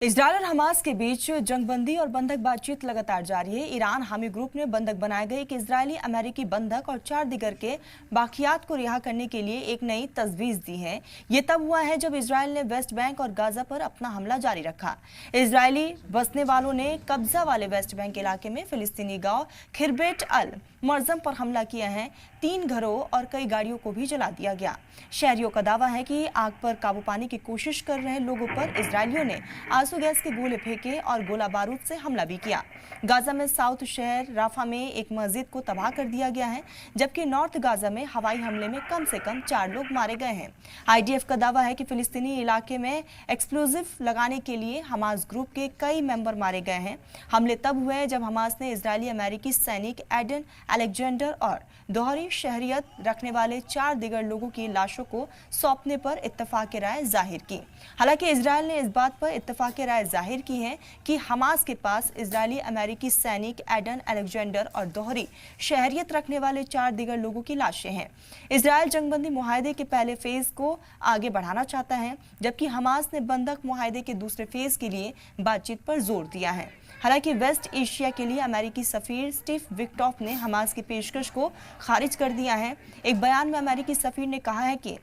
Israel और Hamas के बीच जंगबंदी और बंधक बातचीत लगातार जारी है। ईरान हामी ग्रुप ने बंधक बनाए गए एक इजरायली अमेरिकी बंधक और 4 दिगर के बाकियात को रिहा करने के लिए एक नई तजवीज दी है। ये तब हुआ है जब इजरायल ने वेस्ट बैंक और गाजा पर अपना हमला जारी रखा। इजरायली बसने वालों ने कब्जा वाले वेस्ट बैंक इलाके में फिलिस्तीनी गांव खिरबेट अल मरजम पर हमला किया है। 3 घरों और कई गाड़ियों को भी जला दिया गया। शहरियों का दावा है कि आग पर काबू पाने की कोशिश कर रहे लोगों पर इजरायलियों ने आंसू गैस के गोले फेंके और गोला बारूद से हमला भी किया। गाजा में साउथ शहर राफा में एक मस्जिद को तबाह कर दिया गया है, जबकि नॉर्थ गाजा में हवाई हमले में कम से कम 4 लोग मारे गए हैं। आईडीएफ का दावा है कि फिलिस्तीनी इलाके में एक्सप्लोजिव लगाने के लिए हमास ग्रुप के कई मेंबर मारे गए हैं। हमले तब हुए जब हमास ने इजरायली अमेरिकी सैनिक एडन अलेक्जेंडर और दोहरी शहरियत रखने वाले 4 दिगर लोगों की लाशों को सौंपने पर इत्तफाक राय जाहिर की। हालांकि इजरायल ने इस बात पर इत्तफाक राय जाहिर की है कि हमास के पास इजरायली अमेरिकी सैनिक एडन अलेक्जेंडर और दोहरी शहरियत रखने वाले 4 दिगर लोगों की लाशें हैं। इजरायल जंगबंदी मुआहदे के पहले फेज को आगे बढ़ाना चाहता है, जबकि हमास ने बंधक मुआहदे के दूसरे फेज के लिए बातचीत पर जोर दिया है। हालांकि वेस्ट एशिया के लिए अमेरिकी सफीर स्टीव विक्टॉफ ने हमास की पेशकश को खारिज कर दिया है। एक बयान में अमेरिकी सफीर ने कहा है कि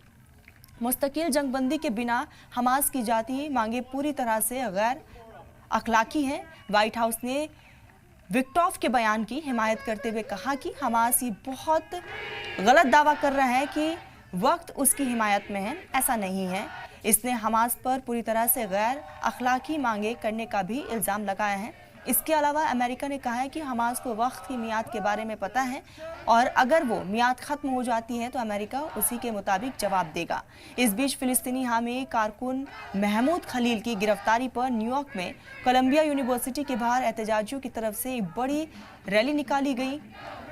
मुस्तकिल जंगबंदी के बिना हमास की जाती मांगे पूरी तरह से गैर अखलाकी हैं। व्हाइट हाउस ने विक्टॉफ के बयान की हिमायत करते हुए कहा कि हमास ये बहुत गलत दावा कर रहा है कि वक्त उसकी हिमायत में है। ऐसा नहीं है। इसने हमास पर पूरी तरह से गैर अखलाकी मांगे करने का भी इल्ज़ाम लगाया है। इसके अलावा अमेरिका ने कहा है कि हमास को वक्त की मियाद के बारे में पता है और अगर वो मियाद ख़त्म हो जाती है तो अमेरिका उसी के मुताबिक जवाब देगा। इस बीच फिलिस्तीनी हामी कारकुन महमूद खलील की गिरफ्तारी पर न्यूयॉर्क में कोलंबिया यूनिवर्सिटी के बाहर एहतजाजियों की तरफ से एक बड़ी रैली निकाली गई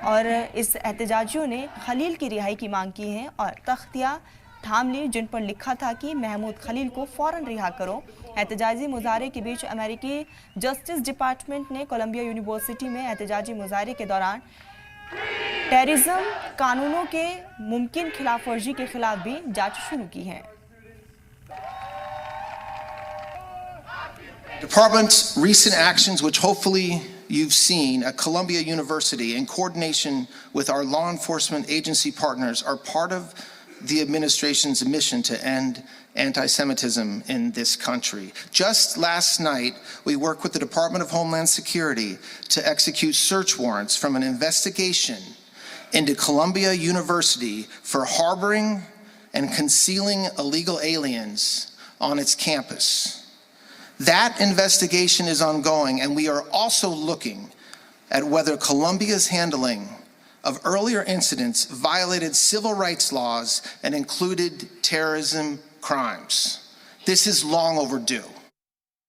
और इस एहतजाजियों ने खलील की रिहाई की मांग की है और तख्तियाँ थाम ली जिन पर लिखा था कि महमूद खलील को फौरन रिहा करो। एहतजाजी मुजाहरे के बीच अमेरिकी जस्टिस डिपार्टमेंट ने कोलंबिया यूनिवर्सिटी में एहतजाजी मुजाहरे के दौरान टेररिज्म कानूनों के मुमकिन खिलाफ वर्जी के खिलाफ भी जांच शुरू की है। Department's recent actions, which hopefully you've seen at Columbia University in coordination with our law enforcement agency partners, are part of the administration's mission to end anti-Semitism in this country. Just last night, we worked with the Department of Homeland Security to execute search warrants from an investigation into Columbia University for harboring and concealing illegal aliens on its campus. That investigation is ongoing, and we are also looking at whether Columbia's handling of earlier incidents violated civil rights laws and included terrorism crimes. This is long overdue.